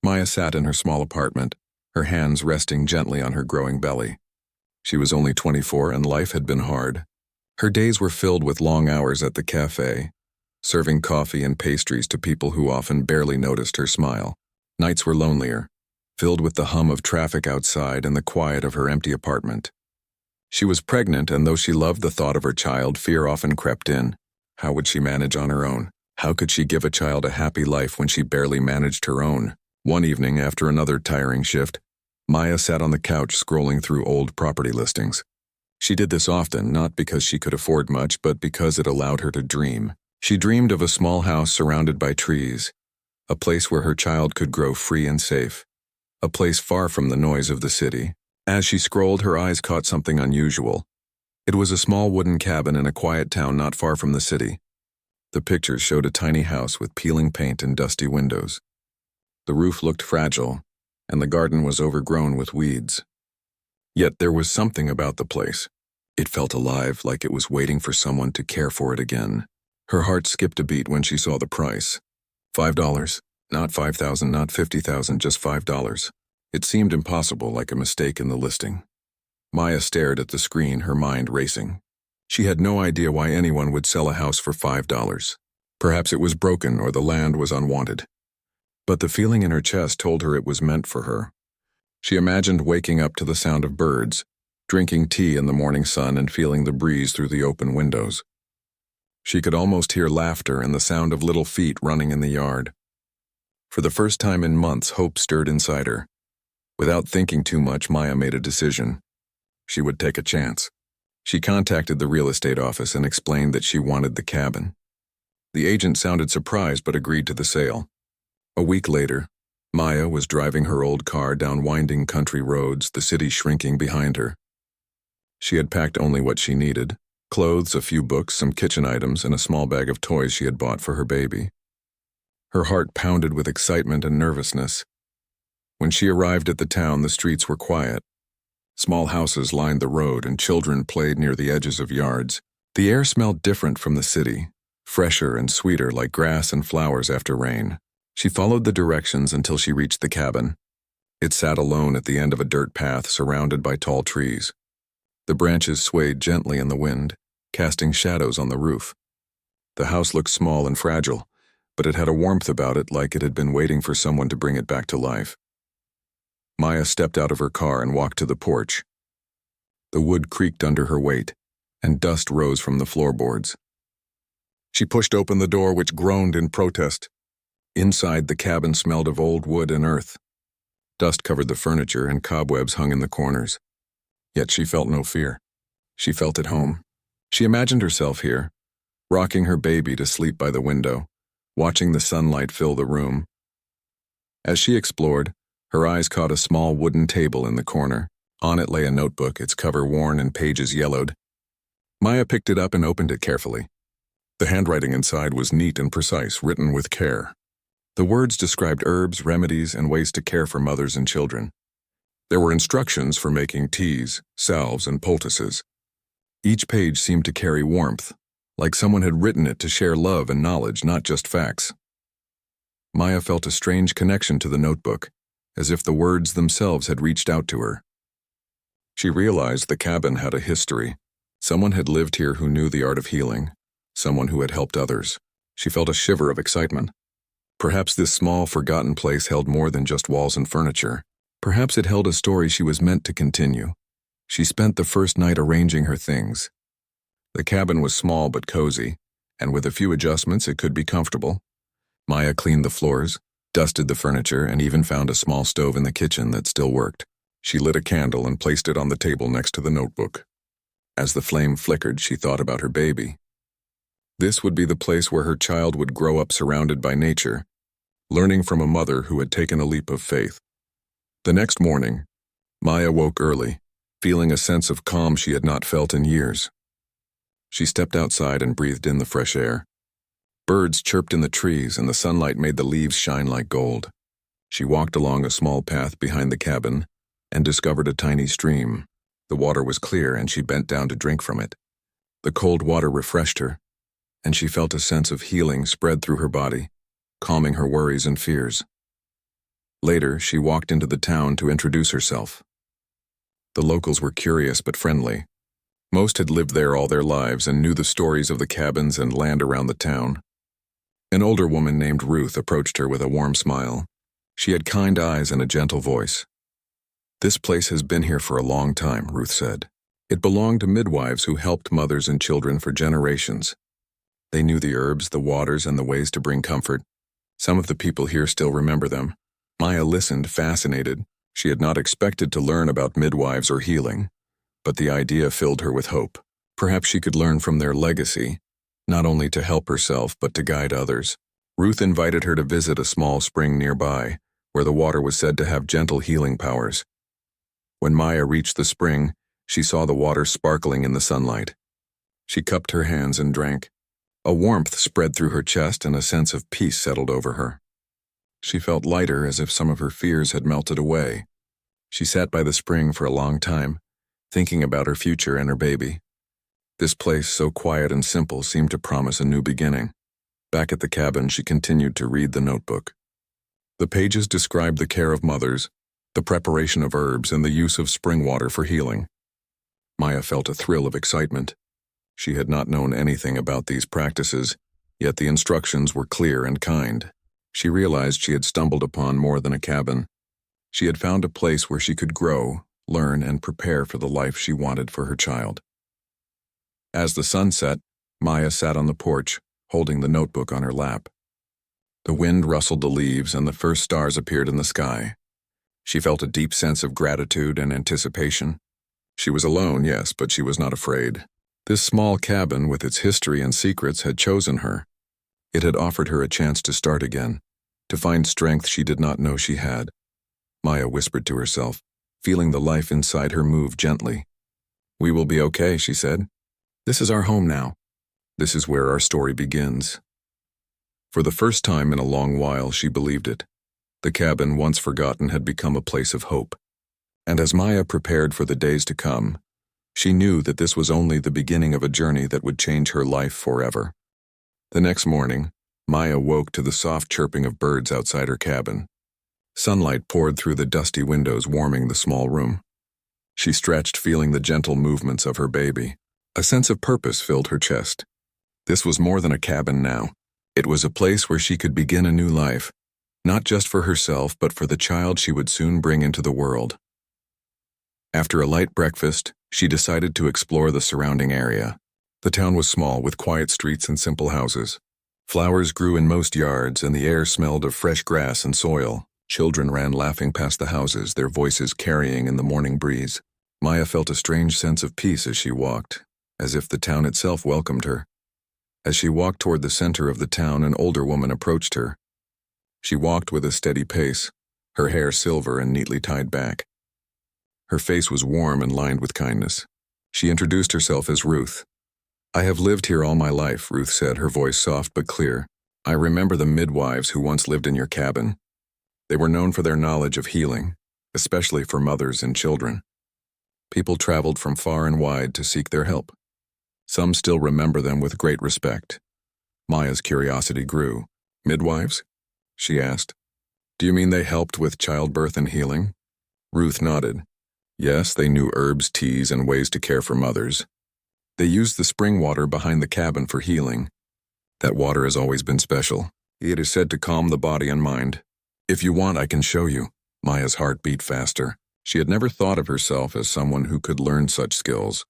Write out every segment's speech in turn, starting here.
Maya sat in her small apartment, her hands resting gently on her growing belly. She was only 24 and life had been hard. Her days were filled with long hours at the cafe, serving coffee and pastries to people who often barely noticed her smile. Nights were lonelier, filled with the hum of traffic outside and the quiet of her empty apartment. She was pregnant, and though she loved the thought of her child, fear often crept in. How would she manage on her own? How could she give a child a happy life when she barely managed her own? One evening, after another tiring shift, Maya sat on the couch scrolling through old property listings. She did this often, not because she could afford much, but because it allowed her to dream. She dreamed of a small house surrounded by trees, a place where her child could grow free and safe, a place far from the noise of the city. As she scrolled, her eyes caught something unusual. It was a small wooden cabin in a quiet town not far from the city. The pictures showed a tiny house with peeling paint and dusty windows. The roof looked fragile, and the garden was overgrown with weeds. Yet there was something about the place. It felt alive, like it was waiting for someone to care for it again. Her heart skipped a beat when she saw the price. $5. Not $5,000, not $50,000, just $5. It seemed impossible, like a mistake in the listing. Maya stared at the screen, her mind racing. She had no idea why anyone would sell a house for $5. Perhaps it was broken or the land was unwanted. But the feeling in her chest told her it was meant for her. She imagined waking up to the sound of birds, drinking tea in the morning sun and feeling the breeze through the open windows. She could almost hear laughter and the sound of little feet running in the yard. For the first time in months, hope stirred inside her. Without thinking too much, Maya made a decision. She would take a chance. She contacted the real estate office and explained that she wanted the cabin. The agent sounded surprised but agreed to the sale. A week later, Maya was driving her old car down winding country roads, the city shrinking behind her. She had packed only what she needed: clothes, a few books, some kitchen items, and a small bag of toys she had bought for her baby. Her heart pounded with excitement and nervousness. When she arrived at the town, the streets were quiet. Small houses lined the road and children played near the edges of yards. The air smelled different from the city, fresher and sweeter, like grass and flowers after rain. She followed the directions until she reached the cabin. It sat alone at the end of a dirt path surrounded by tall trees. The branches swayed gently in the wind, casting shadows on the roof. The house looked small and fragile, but it had a warmth about it, like it had been waiting for someone to bring it back to life. Maya stepped out of her car and walked to the porch. The wood creaked under her weight, and dust rose from the floorboards. She pushed open the door, which groaned in protest. Inside, the cabin smelled of old wood and earth. Dust covered the furniture and cobwebs hung in the corners. Yet she felt no fear. She felt at home. She imagined herself here, rocking her baby to sleep by the window, watching the sunlight fill the room. As she explored, her eyes caught a small wooden table in the corner. On it lay a notebook, its cover worn and pages yellowed. Maya picked it up and opened it carefully. The handwriting inside was neat and precise, written with care. The words described herbs, remedies, and ways to care for mothers and children. There were instructions for making teas, salves, and poultices. Each page seemed to carry warmth, like someone had written it to share love and knowledge, not just facts. Maya felt a strange connection to the notebook, as if the words themselves had reached out to her. She realized the cabin had a history. Someone had lived here who knew the art of healing, someone who had helped others. She felt a shiver of excitement. Perhaps this small, forgotten place held more than just walls and furniture. Perhaps it held a story she was meant to continue. She spent the first night arranging her things. The cabin was small but cozy, and with a few adjustments it could be comfortable. Maya cleaned the floors, dusted the furniture, and even found a small stove in the kitchen that still worked. She lit a candle and placed it on the table next to the notebook. As the flame flickered, she thought about her baby. This would be the place where her child would grow up surrounded by nature, learning from a mother who had taken a leap of faith. The next morning, Maya woke early, feeling a sense of calm she had not felt in years. She stepped outside and breathed in the fresh air. Birds chirped in the trees, and the sunlight made the leaves shine like gold. She walked along a small path behind the cabin and discovered a tiny stream. The water was clear, and she bent down to drink from it. The cold water refreshed her, and she felt a sense of healing spread through her body, calming her worries and fears. Later, she walked into the town to introduce herself. The locals were curious but friendly. Most had lived there all their lives and knew the stories of the cabins and land around the town. An older woman named Ruth approached her with a warm smile. She had kind eyes and a gentle voice. "This place has been here for a long time," Ruth said. "It belonged to midwives who helped mothers and children for generations. They knew the herbs, the waters, and the ways to bring comfort. Some of the people here still remember them." Maya listened, fascinated. She had not expected to learn about midwives or healing, but the idea filled her with hope. Perhaps she could learn from their legacy, not only to help herself but to guide others. Ruth invited her to visit a small spring nearby, where the water was said to have gentle healing powers. When Maya reached the spring, she saw the water sparkling in the sunlight. She cupped her hands and drank. A warmth spread through her chest and a sense of peace settled over her. She felt lighter, as if some of her fears had melted away. She sat by the spring for a long time, thinking about her future and her baby. This place, so quiet and simple, seemed to promise a new beginning. Back at the cabin, she continued to read the notebook. The pages described the care of mothers, the preparation of herbs, and the use of spring water for healing. Maya felt a thrill of excitement. She had not known anything about these practices, yet the instructions were clear and kind. She realized she had stumbled upon more than a cabin. She had found a place where she could grow, learn, and prepare for the life she wanted for her child. As the sun set, Maya sat on the porch, holding the notebook on her lap. The wind rustled the leaves and the first stars appeared in the sky. She felt a deep sense of gratitude and anticipation. She was alone, yes, but she was not afraid. This small cabin, with its history and secrets, had chosen her. It had offered her a chance to start again, to find strength she did not know she had. Maya whispered to herself, feeling the life inside her move gently. "We will be okay," she said. "This is our home now. This is where our story begins." For the first time in a long while, she believed it. The cabin, once forgotten, had become a place of hope. And as Maya prepared for the days to come, she knew that this was only the beginning of a journey that would change her life forever. The next morning, Maya woke to the soft chirping of birds outside her cabin. Sunlight poured through the dusty windows, warming the small room. She stretched, feeling the gentle movements of her baby. A sense of purpose filled her chest. This was more than a cabin now. It was a place where she could begin a new life, not just for herself, but for the child she would soon bring into the world. After a light breakfast, she decided to explore the surrounding area. The town was small, with quiet streets and simple houses. Flowers grew in most yards, and the air smelled of fresh grass and soil. Children ran laughing past the houses, their voices carrying in the morning breeze. Maya felt a strange sense of peace as she walked, as if the town itself welcomed her. As she walked toward the center of the town, an older woman approached her. She walked with a steady pace, her hair silver and neatly tied back. Her face was warm and lined with kindness. She introduced herself as Ruth. "I have lived here all my life," Ruth said, her voice soft but clear. "I remember the midwives who once lived in your cabin. They were known for their knowledge of healing, especially for mothers and children. People traveled from far and wide to seek their help. Some still remember them with great respect." Maya's curiosity grew. "Midwives?" she asked. "Do you mean they helped with childbirth and healing?" Ruth nodded. "Yes, they knew herbs, teas, and ways to care for mothers. They used the spring water behind the cabin for healing. That water has always been special. It is said to calm the body and mind. If you want, I can show you." Maya's heart beat faster. She had never thought of herself as someone who could learn such skills,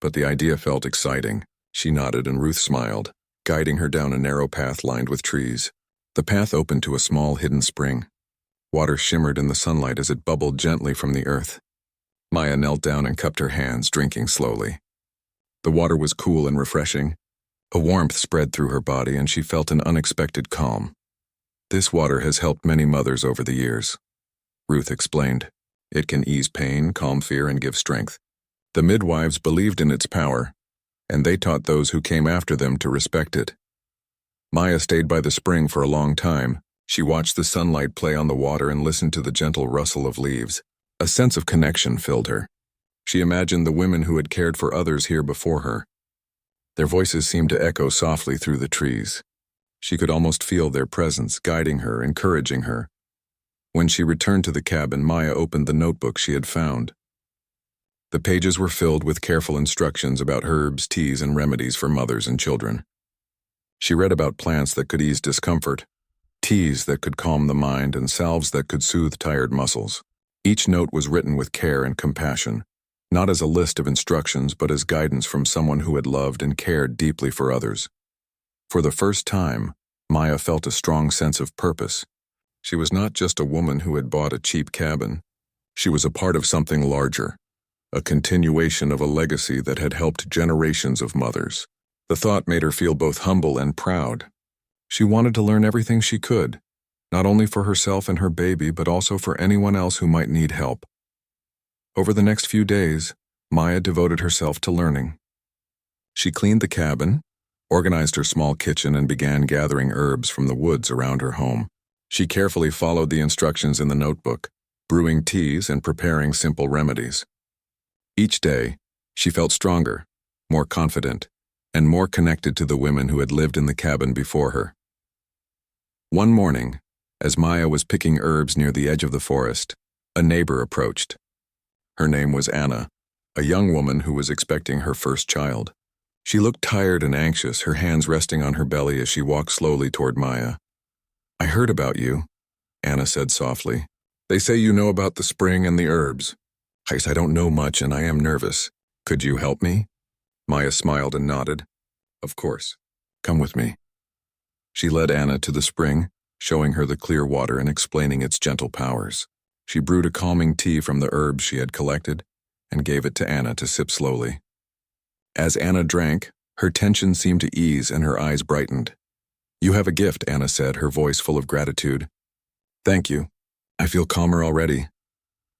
but the idea felt exciting. She nodded and Ruth smiled, guiding her down a narrow path lined with trees. The path opened to a small hidden spring. Water shimmered in the sunlight as it bubbled gently from the earth. Maya knelt down and cupped her hands, drinking slowly. The water was cool and refreshing. A warmth spread through her body, and she felt an unexpected calm. "This water has helped many mothers over the years," Ruth explained. "It can ease pain, calm fear, and give strength. The midwives believed in its power, and they taught those who came after them to respect it." Maya stayed by the spring for a long time. She watched the sunlight play on the water and listened to the gentle rustle of leaves. A sense of connection filled her. She imagined the women who had cared for others here before her. Their voices seemed to echo softly through the trees. She could almost feel their presence, guiding her, encouraging her. When she returned to the cabin, Maya opened the notebook she had found. The pages were filled with careful instructions about herbs, teas, and remedies for mothers and children. She read about plants that could ease discomfort, teas that could calm the mind, and salves that could soothe tired muscles. Each note was written with care and compassion, not as a list of instructions but as guidance from someone who had loved and cared deeply for others. For the first time, Maya felt a strong sense of purpose. She was not just a woman who had bought a cheap cabin. She was a part of something larger, a continuation of a legacy that had helped generations of mothers. The thought made her feel both humble and proud. She wanted to learn everything she could, not only for herself and her baby, but also for anyone else who might need help. Over the next few days, Maya devoted herself to learning. She cleaned the cabin, organized her small kitchen, and began gathering herbs from the woods around her home. She carefully followed the instructions in the notebook, brewing teas and preparing simple remedies. Each day, she felt stronger, more confident, and more connected to the women who had lived in the cabin before her. One morning, as Maya was picking herbs near the edge of the forest, a neighbor approached. Her name was Anna, a young woman who was expecting her first child. She looked tired and anxious, her hands resting on her belly as she walked slowly toward Maya. "I heard about you," Anna said softly. "They say you know about the spring and the herbs. I don't know much and I am nervous. Could you help me?" Maya smiled and nodded. "Of course. Come with me." She led Anna to the spring, showing her the clear water and explaining its gentle powers. She brewed a calming tea from the herbs she had collected and gave it to Anna to sip slowly. As Anna drank, her tension seemed to ease and her eyes brightened. "You have a gift," Anna said, her voice full of gratitude. "Thank you. I feel calmer already."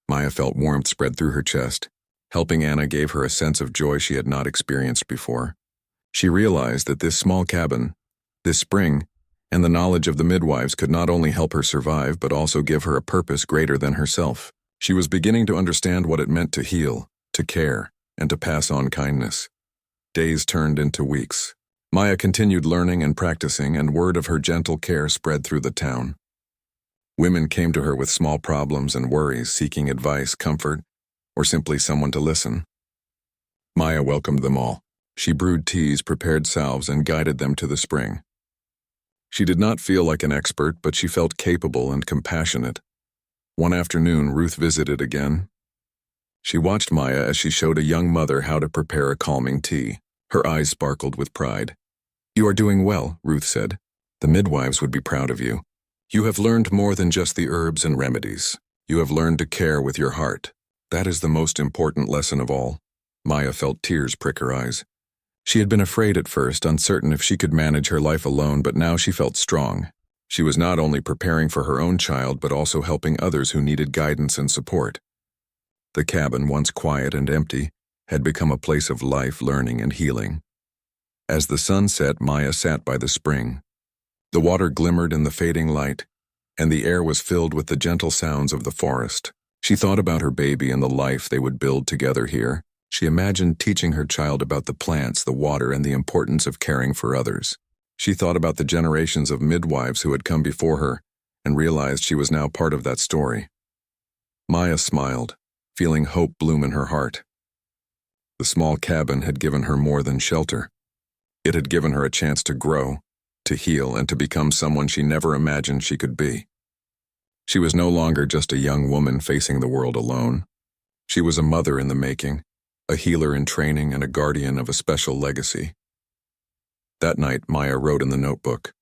Maya felt warmth spread through her chest. Helping Anna gave her a sense of joy she had not experienced before. She realized that this small cabin, this spring, and the knowledge of the midwives could not only help her survive but also give her a purpose greater than herself. She was beginning to understand what it meant to heal, to care, and to pass on kindness. Days turned into weeks. Maya continued learning and practicing, and word of her gentle care spread through the town. Women came to her with small problems and worries, seeking advice, comfort, or simply someone to listen. Maya welcomed them all. She brewed teas, prepared salves, and guided them to the spring. She did not feel like an expert, but she felt capable and compassionate. One afternoon, Ruth visited again. She watched Maya as she showed a young mother how to prepare a calming tea. Her eyes sparkled with pride. "You are doing well," Ruth said. "The midwives would be proud of you. You have learned more than just the herbs and remedies. You have learned to care with your heart. That is the most important lesson of all." Maya felt tears prick her eyes. She had been afraid at first, uncertain if she could manage her life alone, but now she felt strong. She was not only preparing for her own child, but also helping others who needed guidance and support. The cabin, once quiet and empty, had become a place of life, learning, and healing. As the sun set, Maya sat by the spring. The water glimmered in the fading light, and the air was filled with the gentle sounds of the forest. She thought about her baby and the life they would build together here. She imagined teaching her child about the plants, the water, and the importance of caring for others. She thought about the generations of midwives who had come before her and realized she was now part of that story. Maya smiled, feeling hope bloom in her heart. The small cabin had given her more than shelter. It had given her a chance to grow, to heal, and to become someone she never imagined she could be. She was no longer just a young woman facing the world alone. She was a mother in the making, a healer in training, and a guardian of a special legacy. That night, Maya wrote in the notebook.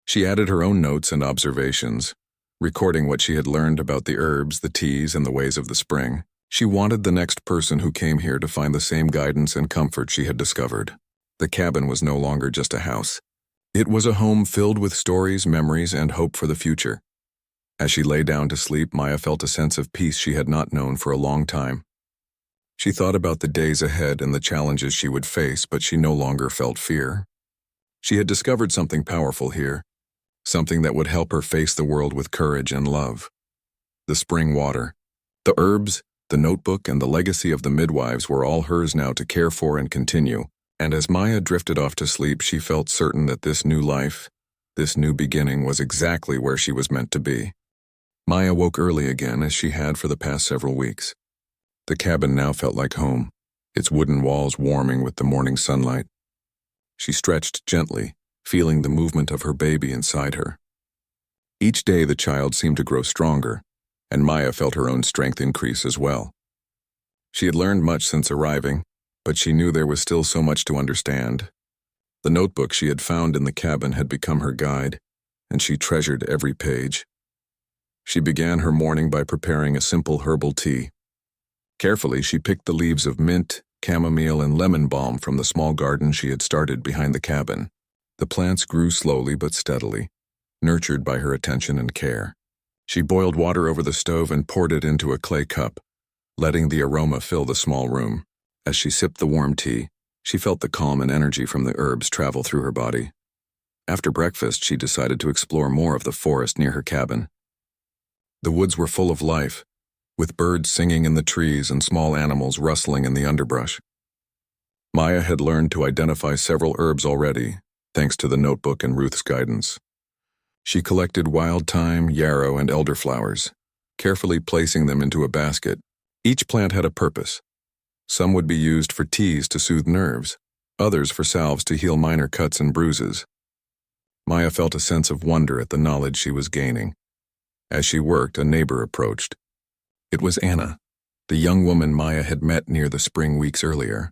She added her own notes and observations, recording what she had learned about the herbs, the teas, and the ways of the spring. She wanted the next person who came here to find the same guidance and comfort she had discovered. The cabin was no longer just a house. It was a home filled with stories, memories, and hope for the future. As she lay down to sleep, Maya felt a sense of peace she had not known for a long time. She thought about the days ahead and the challenges she would face, but she no longer felt fear. She had discovered something powerful here, something that would help her face the world with courage and love. The spring water, the herbs, the notebook, and the legacy of the midwives were all hers now to care for and continue. And as Maya drifted off to sleep, she felt certain that this new life, this new beginning, was exactly where she was meant to be. Maya woke early again, as she had for the past several weeks. The cabin now felt like home, its wooden walls warming with the morning sunlight. She stretched gently, feeling the movement of her baby inside her. Each day the child seemed to grow stronger, and Maya felt her own strength increase as well. She had learned much since arriving, but she knew there was still so much to understand. The notebook she had found in the cabin had become her guide, and she treasured every page. She began her morning by preparing a simple herbal tea. Carefully, she picked the leaves of mint, chamomile, and lemon balm from the small garden she had started behind the cabin. The plants grew slowly but steadily, nurtured by her attention and care. She boiled water over the stove and poured it into a clay cup, letting the aroma fill the small room. As she sipped the warm tea, she felt the calm and energy from the herbs travel through her body. After breakfast, she decided to explore more of the forest near her cabin. The woods were full of life, with birds singing in the trees and small animals rustling in the underbrush. Maya had learned to identify several herbs already, thanks to the notebook and Ruth's guidance. She collected wild thyme, yarrow, and elderflowers, carefully placing them into a basket. Each plant had a purpose. Some would be used for teas to soothe nerves, others for salves to heal minor cuts and bruises. Maya felt a sense of wonder at the knowledge she was gaining. As she worked, a neighbor approached. It was Anna, the young woman Maya had met near the spring weeks earlier.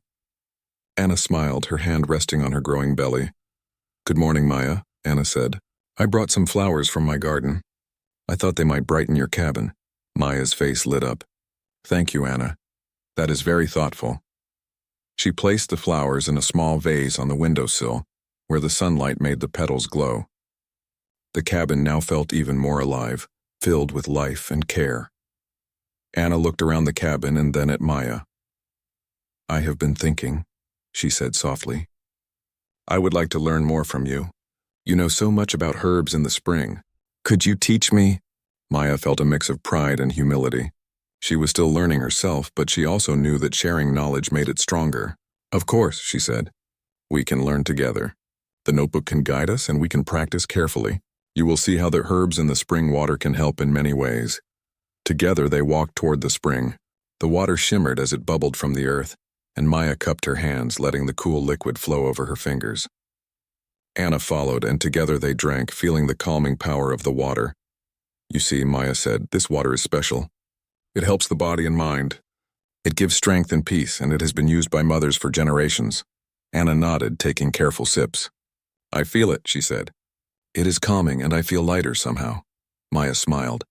Anna smiled, her hand resting on her growing belly. "Good morning, Maya," Anna said. "I brought some flowers from my garden. I thought they might brighten your cabin." Maya's face lit up. "Thank you, Anna. That is very thoughtful." She placed the flowers in a small vase on the windowsill, where the sunlight made the petals glow. The cabin now felt even more alive, filled with life and care. Anna looked around the cabin and then at Maya. "I have been thinking," she said softly. "I would like to learn more from you. You know so much about herbs in the spring. Could you teach me?" Maya felt a mix of pride and humility. She was still learning herself, but she also knew that sharing knowledge made it stronger. "Of course," she said. "We can learn together. The notebook can guide us and we can practice carefully. You will see how the herbs in the spring water can help in many ways." Together they walked toward the spring. The water shimmered as it bubbled from the earth, and Maya cupped her hands, letting the cool liquid flow over her fingers. Anna followed, and together they drank, feeling the calming power of the water. "You see," Maya said, "this water is special. It helps the body and mind. It gives strength and peace, and it has been used by mothers for generations." Anna nodded, taking careful sips. "I feel it," she said. "It is calming, and I feel lighter somehow." Maya smiled.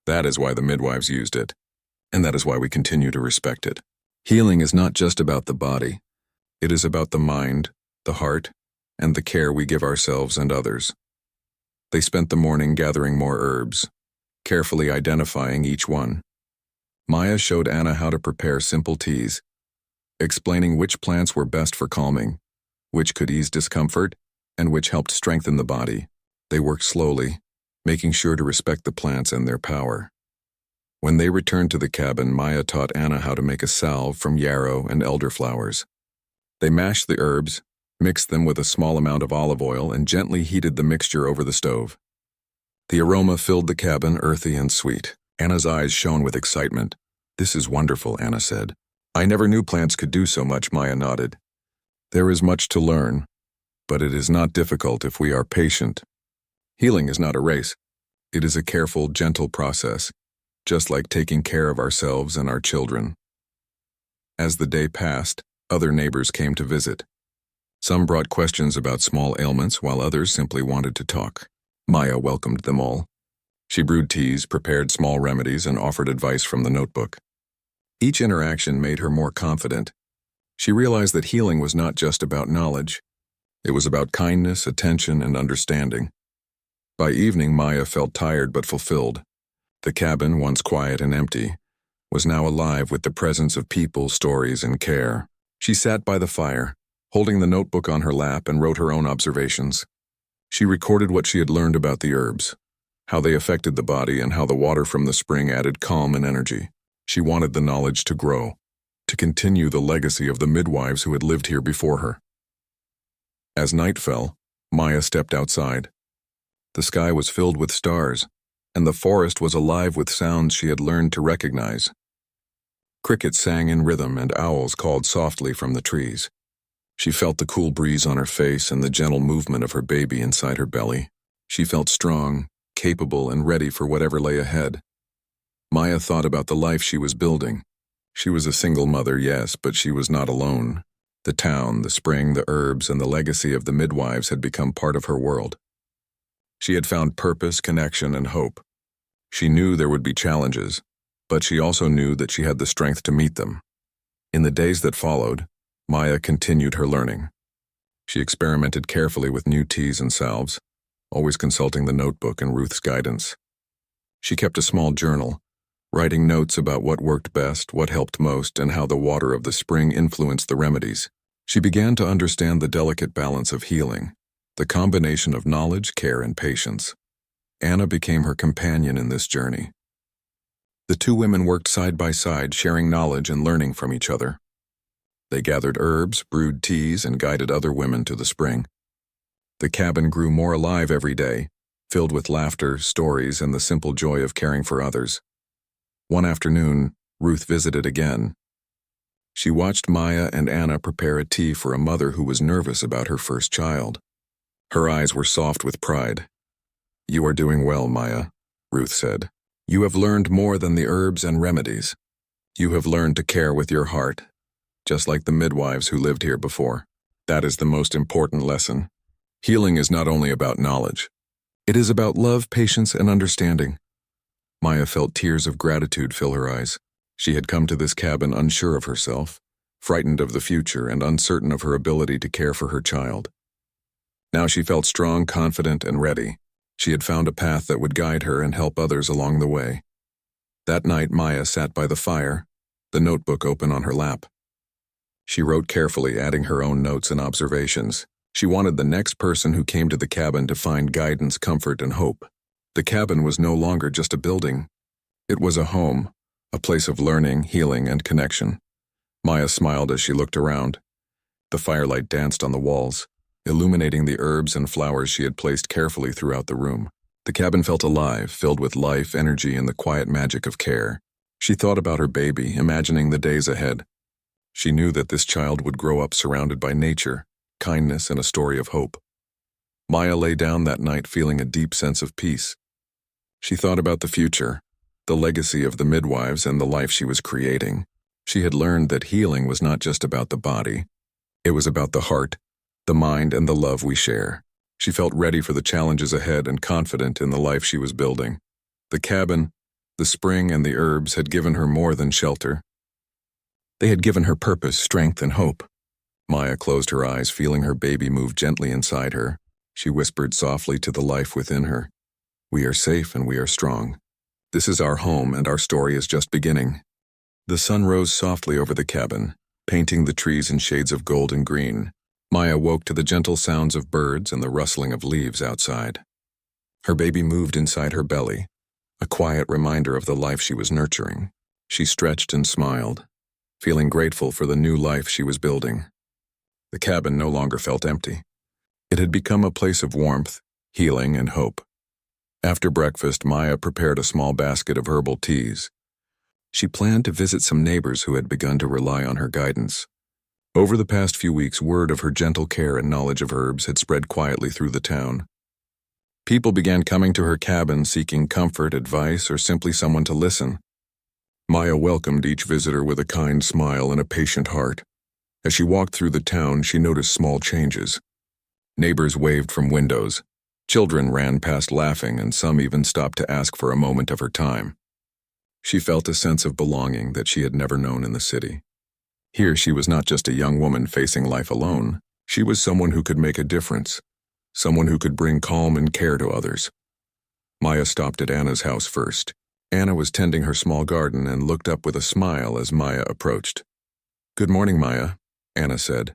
"That is why the midwives used it, and that is why we continue to respect it. Healing is not just about the body. It is about the mind, the heart, and the care we give ourselves and others." They spent the morning gathering more herbs, carefully identifying each one. Maya showed Anna how to prepare simple teas, explaining which plants were best for calming, which could ease discomfort, and which helped strengthen the body. They worked slowly, making sure to respect the plants and their power. When they returned to the cabin, Maya taught Anna how to make a salve from yarrow and elderflowers. They mashed the herbs, mixed them with a small amount of olive oil, and gently heated the mixture over the stove. The aroma filled the cabin, earthy and sweet. Anna's eyes shone with excitement. "This is wonderful," Anna said. "I never knew plants could do so much," Maya nodded. "There is much to learn, but it is not difficult if we are patient. Healing is not a race. It is a careful, gentle process, just like taking care of ourselves and our children." As the day passed, other neighbors came to visit. Some brought questions about small ailments, while others simply wanted to talk. Maya welcomed them all. She brewed teas, prepared small remedies, and offered advice from the notebook. Each interaction made her more confident. She realized that healing was not just about knowledge. It was about kindness, attention, and understanding. By evening, Maya felt tired but fulfilled. The cabin, once quiet and empty, was now alive with the presence of people, stories, and care. She sat by the fire, holding the notebook on her lap, and wrote her own observations. She recorded what she had learned about the herbs, how they affected the body, and how the water from the spring added calm and energy. She wanted the knowledge to grow, to continue the legacy of the midwives who had lived here before her. As night fell, Maya stepped outside. The sky was filled with stars, and the forest was alive with sounds she had learned to recognize. Crickets sang in rhythm and owls called softly from the trees. She felt the cool breeze on her face and the gentle movement of her baby inside her belly. She felt strong, capable, and ready for whatever lay ahead. Maya thought about the life she was building. She was a single mother, yes, but she was not alone. The town, the spring, the herbs, and the legacy of the midwives had become part of her world. She had found purpose, connection, and hope. She knew there would be challenges, but she also knew that she had the strength to meet them. In the days that followed, Maya continued her learning. She experimented carefully with new teas and salves, always consulting the notebook and Ruth's guidance. She kept a small journal, writing notes about what worked best, what helped most, and how the water of the spring influenced the remedies. She began to understand the delicate balance of healing, the combination of knowledge, care, and patience. Anna became her companion in this journey. The two women worked side by side, sharing knowledge and learning from each other. They gathered herbs, brewed teas, and guided other women to the spring. The cabin grew more alive every day, filled with laughter, stories, and the simple joy of caring for others. One afternoon, Ruth visited again. She watched Maya and Anna prepare a tea for a mother who was nervous about her first child. Her eyes were soft with pride. "You are doing well, Maya," Ruth said. "You have learned more than the herbs and remedies. You have learned to care with your heart, just like the midwives who lived here before. That is the most important lesson. Healing is not only about knowledge. It is about love, patience, and understanding." Maya felt tears of gratitude fill her eyes. She had come to this cabin unsure of herself, frightened of the future, and uncertain of her ability to care for her child. Now she felt strong, confident, and ready. She had found a path that would guide her and help others along the way. That night, Maya sat by the fire, the notebook open on her lap. She wrote carefully, adding her own notes and observations. She wanted the next person who came to the cabin to find guidance, comfort, and hope. The cabin was no longer just a building. It was a home, a place of learning, healing, and connection. Maya smiled as she looked around. The firelight danced on the walls, illuminating the herbs and flowers she had placed carefully throughout the room. The cabin felt alive, filled with life, energy, and the quiet magic of care. She thought about her baby, imagining the days ahead. She knew that this child would grow up surrounded by nature, kindness, and a story of hope. Maya lay down that night feeling a deep sense of peace. She thought about the future, the legacy of the midwives, and the life she was creating. She had learned that healing was not just about the body. It was about the heart, the mind, and the love we share. She felt ready for the challenges ahead and confident in the life she was building. The cabin, the spring, and the herbs had given her more than shelter. They had given her purpose, strength, and hope. Maya closed her eyes, feeling her baby move gently inside her. She whispered softly to the life within her, "We are safe and we are strong. This is our home and our story is just beginning." The sun rose softly over the cabin, painting the trees in shades of gold and green. Maya woke to the gentle sounds of birds and the rustling of leaves outside. Her baby moved inside her belly, a quiet reminder of the life she was nurturing. She stretched and smiled, feeling grateful for the new life she was building. The cabin no longer felt empty. It had become a place of warmth, healing, and hope. After breakfast, Maya prepared a small basket of herbal teas. She planned to visit some neighbors who had begun to rely on her guidance. Over the past few weeks, word of her gentle care and knowledge of herbs had spread quietly through the town. People began coming to her cabin seeking comfort, advice, or simply someone to listen. Maya welcomed each visitor with a kind smile and a patient heart. As she walked through the town, she noticed small changes. Neighbors waved from windows. Children ran past laughing, and some even stopped to ask for a moment of her time. She felt a sense of belonging that she had never known in the city. Here she was not just a young woman facing life alone. She was someone who could make a difference, someone who could bring calm and care to others. Maya stopped at Anna's house first. Anna was tending her small garden and looked up with a smile as Maya approached. "Good morning, Maya," Anna said.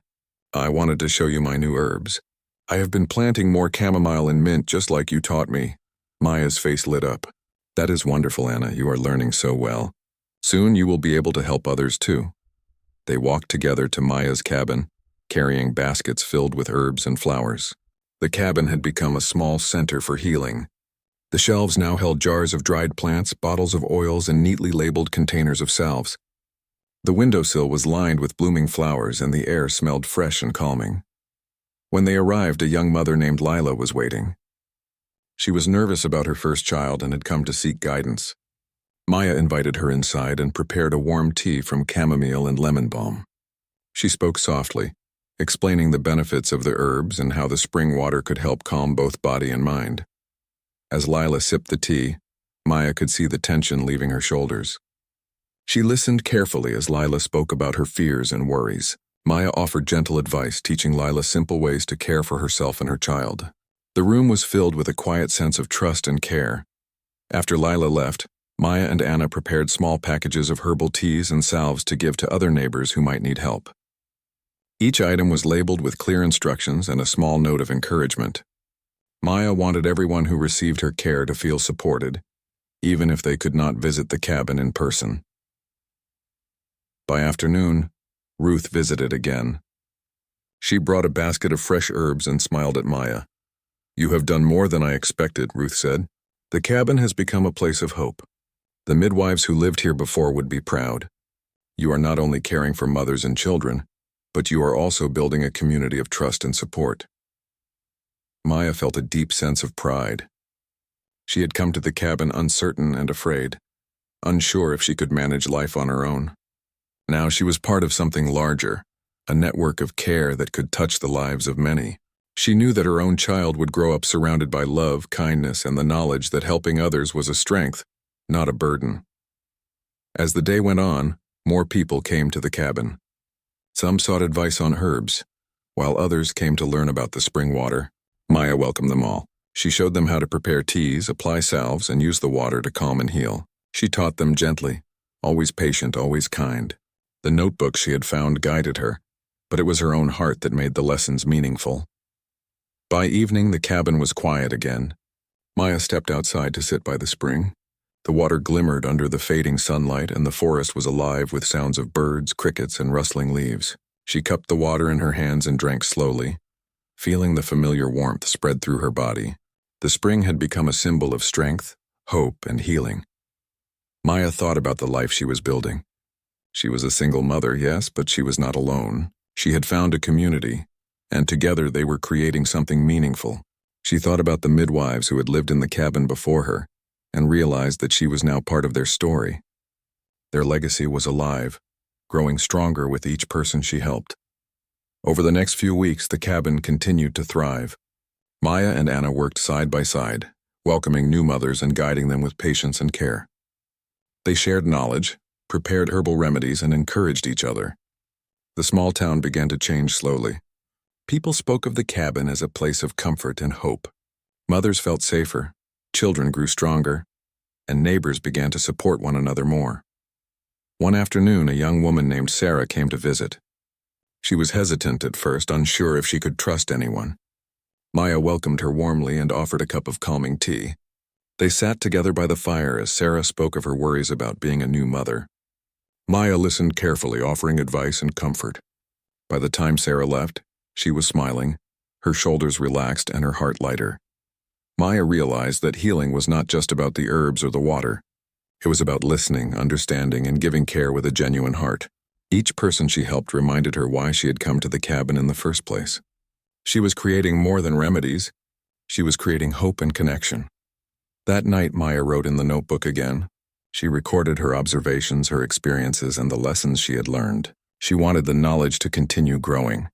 "I wanted to show you my new herbs. I have been planting more chamomile and mint just like you taught me." Maya's face lit up. "That is wonderful, Anna. You are learning so well. Soon you will be able to help others too." They walked together to Maya's cabin, carrying baskets filled with herbs and flowers. The cabin had become a small center for healing. The shelves now held jars of dried plants, bottles of oils, and neatly labeled containers of salves. The windowsill was lined with blooming flowers, and the air smelled fresh and calming. When they arrived, a young mother named Lila was waiting. She was nervous about her first child and had come to seek guidance. Maya invited her inside and prepared a warm tea from chamomile and lemon balm. She spoke softly, explaining the benefits of the herbs and how the spring water could help calm both body and mind. As Lila sipped the tea, Maya could see the tension leaving her shoulders. She listened carefully as Lila spoke about her fears and worries. Maya offered gentle advice, teaching Lila simple ways to care for herself and her child. The room was filled with a quiet sense of trust and care. After Lila left, Maya and Anna prepared small packages of herbal teas and salves to give to other neighbors who might need help. Each item was labeled with clear instructions and a small note of encouragement. Maya wanted everyone who received her care to feel supported, even if they could not visit the cabin in person. By afternoon, Ruth visited again. She brought a basket of fresh herbs and smiled at Maya. "You have done more than I expected," Ruth said. "The cabin has become a place of hope. The midwives who lived here before would be proud. You are not only caring for mothers and children, but you are also building a community of trust and support." Maya felt a deep sense of pride. She had come to the cabin uncertain and afraid, unsure if she could manage life on her own. Now she was part of something larger, a network of care that could touch the lives of many. She knew that her own child would grow up surrounded by love, kindness, and the knowledge that helping others was a strength, not a burden. As the day went on, more people came to the cabin. Some sought advice on herbs, while others came to learn about the spring water. Maya welcomed them all. She showed them how to prepare teas, apply salves, and use the water to calm and heal. She taught them gently, always patient, always kind. The notebook she had found guided her, but it was her own heart that made the lessons meaningful. By evening, the cabin was quiet again. Maya stepped outside to sit by the spring. The water glimmered under the fading sunlight, and the forest was alive with sounds of birds, crickets, and rustling leaves. She cupped the water in her hands and drank slowly, feeling the familiar warmth spread through her body. The spring had become a symbol of strength, hope, and healing. Maya thought about the life she was building. She was a single mother, yes, but she was not alone. She had found a community, and together they were creating something meaningful. She thought about the midwives who had lived in the cabin before her, and realized that she was now part of their story. Their legacy was alive, growing stronger with each person she helped. Over the next few weeks, the cabin continued to thrive. Maya and Anna worked side by side, welcoming new mothers and guiding them with patience and care. They shared knowledge, prepared herbal remedies, and encouraged each other. The small town began to change slowly. People spoke of the cabin as a place of comfort and hope. Mothers felt safer, children grew stronger, and neighbors began to support one another more. One afternoon, a young woman named Sarah came to visit. She was hesitant at first, unsure if she could trust anyone. Maya welcomed her warmly and offered a cup of calming tea. They sat together by the fire as Sarah spoke of her worries about being a new mother. Maya listened carefully, offering advice and comfort. By the time Sarah left, she was smiling, her shoulders relaxed and her heart lighter. Maya realized that healing was not just about the herbs or the water. It was about listening, understanding, and giving care with a genuine heart. Each person she helped reminded her why she had come to the cabin in the first place. She was creating more than remedies. She was creating hope and connection. That night, Maya wrote in the notebook again. She recorded her observations, her experiences, and the lessons she had learned. She wanted the knowledge to continue growing,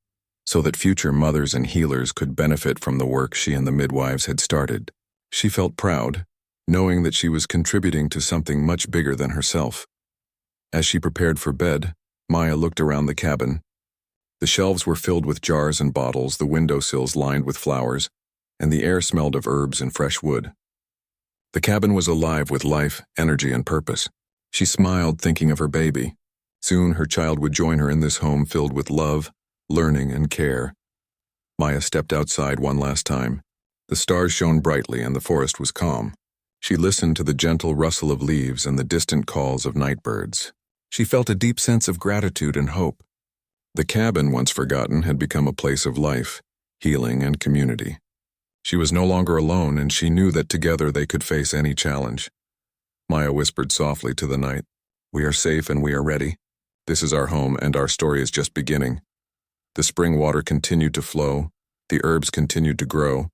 so that future mothers and healers could benefit from the work she and the midwives had started. She felt proud, knowing that she was contributing to something much bigger than herself. As she prepared for bed, Maya looked around the cabin. The shelves were filled with jars and bottles, the windowsills lined with flowers, and the air smelled of herbs and fresh wood. The cabin was alive with life, energy, and purpose. She smiled, thinking of her baby. Soon her child would join her in this home filled with love, learning, and care. Maya stepped outside one last time. The stars shone brightly and the forest was calm. She listened to the gentle rustle of leaves and the distant calls of night birds. She felt a deep sense of gratitude and hope. The cabin, once forgotten, had become a place of life, healing, and community. She was no longer alone, and she knew that together they could face any challenge. Maya whispered softly to the night, "We are safe and we are ready. This is our home, and our story is just beginning." The spring water continued to flow, the herbs continued to grow,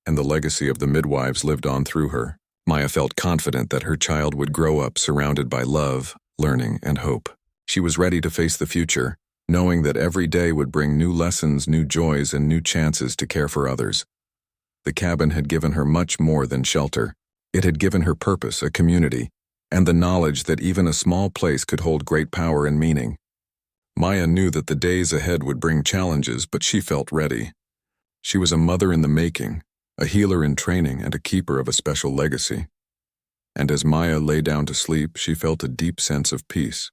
and the legacy of the midwives lived on through her. Maya felt confident that her child would grow up surrounded by love, learning, and hope. She was ready to face the future, knowing that every day would bring new lessons, new joys, and new chances to care for others. The cabin had given her much more than shelter. It had given her purpose, a community, and the knowledge that even a small place could hold great power and meaning. Maya knew that the days ahead would bring challenges, but she felt ready. She was a mother in the making, a healer in training, and a keeper of a special legacy. And as Maya lay down to sleep, she felt a deep sense of peace.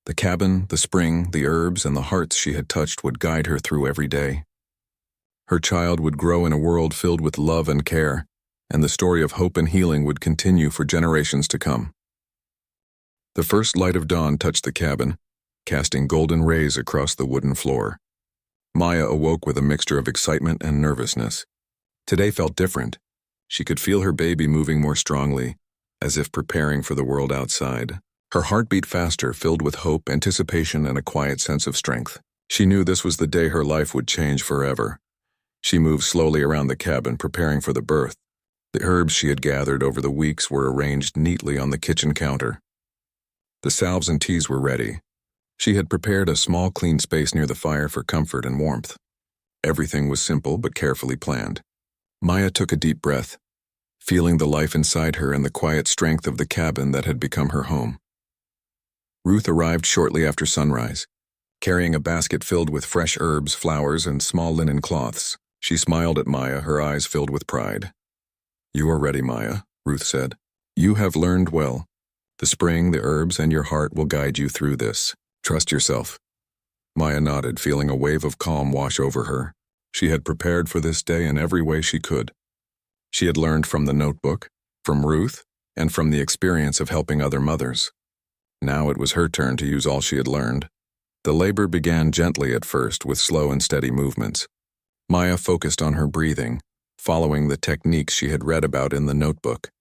The cabin, the spring, the herbs, and the hearts she had touched would guide her through every day. Her child would grow in a world filled with love and care, and the story of hope and healing would continue for generations to come. The first light of dawn touched the cabin, casting golden rays across the wooden floor. Maya awoke with a mixture of excitement and nervousness. Today felt different. She could feel her baby moving more strongly, as if preparing for the world outside. Her heart beat faster, filled with hope, anticipation, and a quiet sense of strength. She knew this was the day her life would change forever. She moved slowly around the cabin, preparing for the birth. The herbs she had gathered over the weeks were arranged neatly on the kitchen counter. The salves and teas were ready. She had prepared a small, clean space near the fire for comfort and warmth. Everything was simple but carefully planned. Maya took a deep breath, feeling the life inside her and the quiet strength of the cabin that had become her home. Ruth arrived shortly after sunrise, carrying a basket filled with fresh herbs, flowers, and small linen cloths. She smiled at Maya, her eyes filled with pride. "You are ready, Maya," Ruth said. "You have learned well. The spring, the herbs, and your heart will guide you through this. Trust yourself." Maya nodded, feeling a wave of calm wash over her. She had prepared for this day in every way she could. She had learned from the notebook, from Ruth, and from the experience of helping other mothers. Now it was her turn to use all she had learned. The labor began gently at first, with slow and steady movements. Maya focused on her breathing, following the techniques she had read about in the notebook.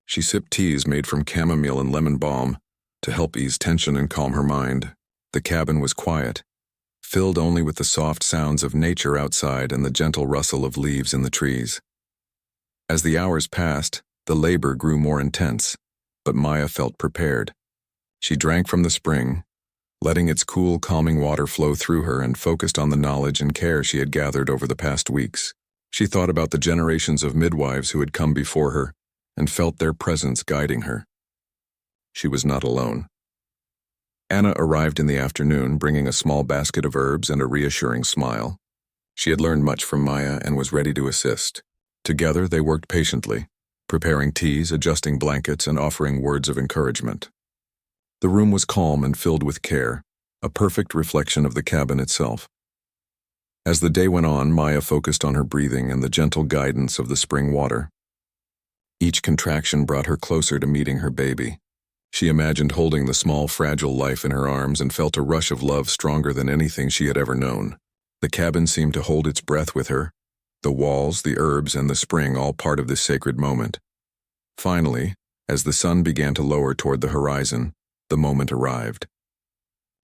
She sipped teas made from chamomile and lemon balm to help ease tension and calm her mind. The cabin was quiet, filled only with the soft sounds of nature outside and the gentle rustle of leaves in the trees. As the hours passed, the labor grew more intense, but Maya felt prepared. She drank from the spring, letting its cool, calming water flow through her, and focused on the knowledge and care she had gathered over the past weeks. She thought about the generations of midwives who had come before her and felt their presence guiding her. She was not alone. Anna arrived in the afternoon, bringing a small basket of herbs and a reassuring smile. She had learned much from Maya and was ready to assist. Together, they worked patiently, preparing teas, adjusting blankets, and offering words of encouragement. The room was calm and filled with care, a perfect reflection of the cabin itself. As the day went on, Maya focused on her breathing and the gentle guidance of the spring water. Each contraction brought her closer to meeting her baby. She imagined holding the small, fragile life in her arms and felt a rush of love stronger than anything she had ever known. The cabin seemed to hold its breath with her, the walls, the herbs, and the spring all part of this sacred moment. Finally, as the sun began to lower toward the horizon, the moment arrived.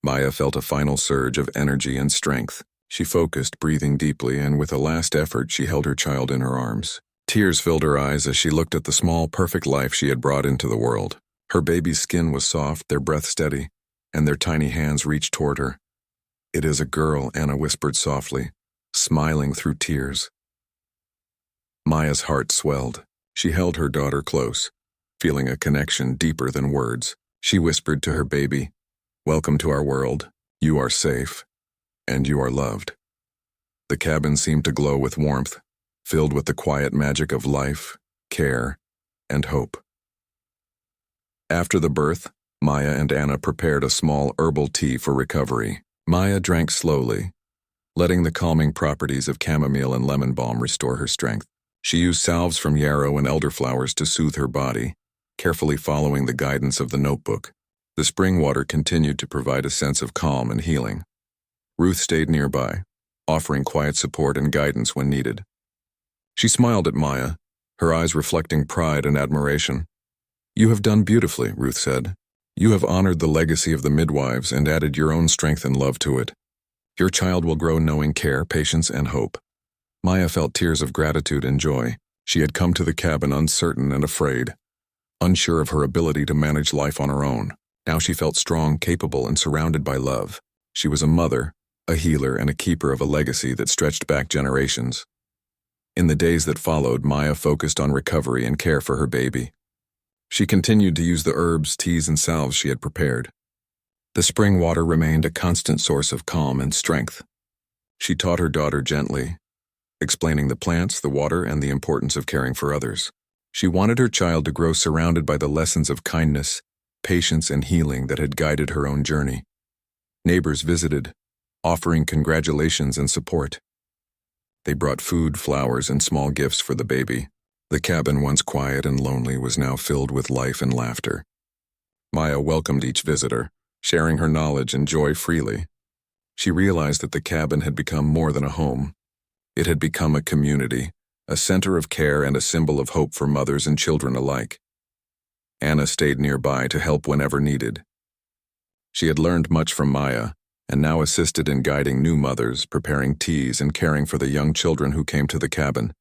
Maya felt a final surge of energy and strength. She focused, breathing deeply, and with a last effort she held her child in her arms. Tears filled her eyes as she looked at the small, perfect life she had brought into the world. Her baby's skin was soft, their breath steady, and their tiny hands reached toward her. "It is a girl," Anna whispered softly, smiling through tears. Maya's heart swelled. She held her daughter close, feeling a connection deeper than words. She whispered to her baby, "Welcome to our world. You are safe, and you are loved." The cabin seemed to glow with warmth, filled with the quiet magic of life, care, and hope. After the birth, Maya and Anna prepared a small herbal tea for recovery. Maya drank slowly, letting the calming properties of chamomile and lemon balm restore her strength. She used salves from yarrow and elderflowers to soothe her body, carefully following the guidance of the notebook. The spring water continued to provide a sense of calm and healing. Ruth stayed nearby, offering quiet support and guidance when needed. She smiled at Maya, her eyes reflecting pride and admiration. "You have done beautifully," Ruth said. "You have honored the legacy of the midwives and added your own strength and love to it. Your child will grow knowing care, patience, and hope." Maya felt tears of gratitude and joy. She had come to the cabin uncertain and afraid, unsure of her ability to manage life on her own. Now she felt strong, capable, and surrounded by love. She was a mother, a healer, and a keeper of a legacy that stretched back generations. In the days that followed, Maya focused on recovery and care for her baby. She continued to use the herbs, teas, and salves she had prepared. The spring water remained a constant source of calm and strength. She taught her daughter gently, explaining the plants, the water, and the importance of caring for others. She wanted her child to grow surrounded by the lessons of kindness, patience, and healing that had guided her own journey. Neighbors visited, offering congratulations and support. They brought food, flowers, and small gifts for the baby. The cabin, once quiet and lonely, was now filled with life and laughter. Maya welcomed each visitor, sharing her knowledge and joy freely. She realized that the cabin had become more than a home. It had become a community, a center of care and a symbol of hope for mothers and children alike. Anna stayed nearby to help whenever needed. She had learned much from Maya, and now assisted in guiding new mothers, preparing teas, and caring for the young children who came to the cabin.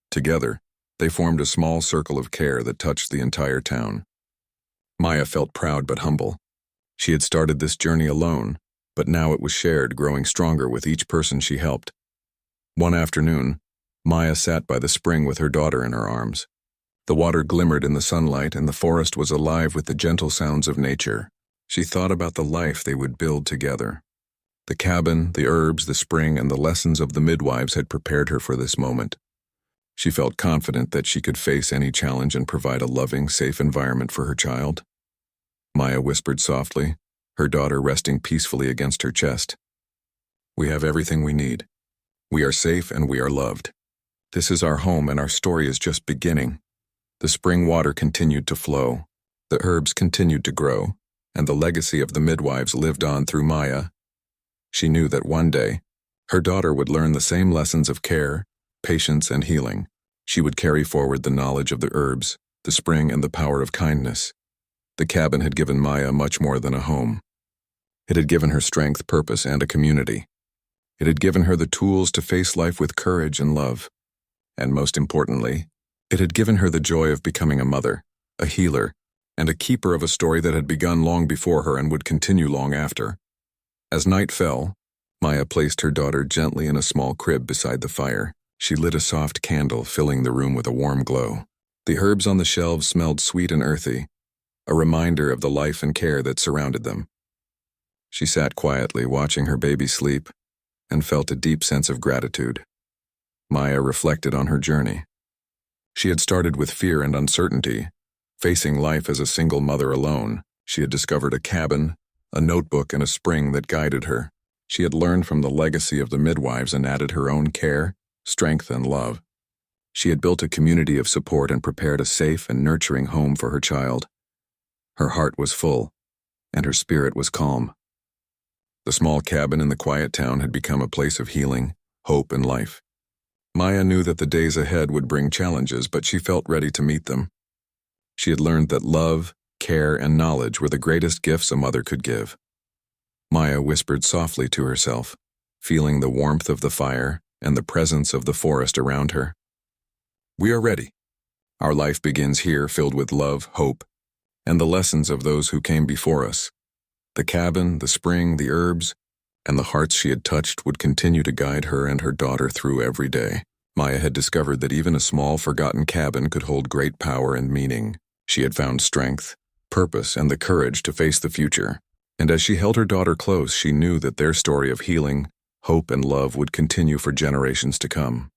Together, they formed a small circle of care that touched the entire town. Maya felt proud but humble. She had started this journey alone, but now it was shared, growing stronger with each person she helped. One afternoon, Maya sat by the spring with her daughter in her arms. The water glimmered in the sunlight, and the forest was alive with the gentle sounds of nature. She thought about the life they would build together. The cabin, the herbs, the spring, and the lessons of the midwives had prepared her for this moment. She felt confident that she could face any challenge and provide a loving, safe environment for her child. Maya whispered softly, her daughter resting peacefully against her chest. "We have everything we need. We are safe and we are loved. This is our home and our story is just beginning." The spring water continued to flow, the herbs continued to grow, and the legacy of the midwives lived on through Maya. She knew that one day, her daughter would learn the same lessons of care, patience, and healing. She would carry forward the knowledge of the herbs, the spring, and the power of kindness. The cabin had given Maya much more than a home. It had given her strength, purpose, and a community. It had given her the tools to face life with courage and love. And most importantly, it had given her the joy of becoming a mother, a healer, and a keeper of a story that had begun long before her and would continue long after. As night fell, Maya placed her daughter gently in a small crib beside the fire. She lit a soft candle, filling the room with a warm glow. The herbs on the shelves smelled sweet and earthy, a reminder of the life and care that surrounded them. She sat quietly, watching her baby sleep, and felt a deep sense of gratitude. Maya reflected on her journey. She had started with fear and uncertainty, facing life as a single mother alone. She had discovered a cabin, a notebook, and a spring that guided her. She had learned from the legacy of the midwives and added her own care, strength, and love. She had built a community of support and prepared a safe and nurturing home for her child. Her heart was full, and her spirit was calm. The small cabin in the quiet town had become a place of healing, hope, and life. Maya knew that the days ahead would bring challenges, but she felt ready to meet them. She had learned that love, care, and knowledge were the greatest gifts a mother could give. Maya whispered softly to herself, feeling the warmth of the fire and the presence of the forest around her. "We are ready. Our life begins here, filled with love, hope, and the lessons of those who came before us. The cabin, the spring, the herbs, and the hearts she had touched would continue to guide her and her daughter through every day." Maya had discovered that even a small, forgotten cabin could hold great power and meaning. She had found strength, purpose, and the courage to face the future. And as she held her daughter close, she knew that their story of healing, hope, and love would continue for generations to come.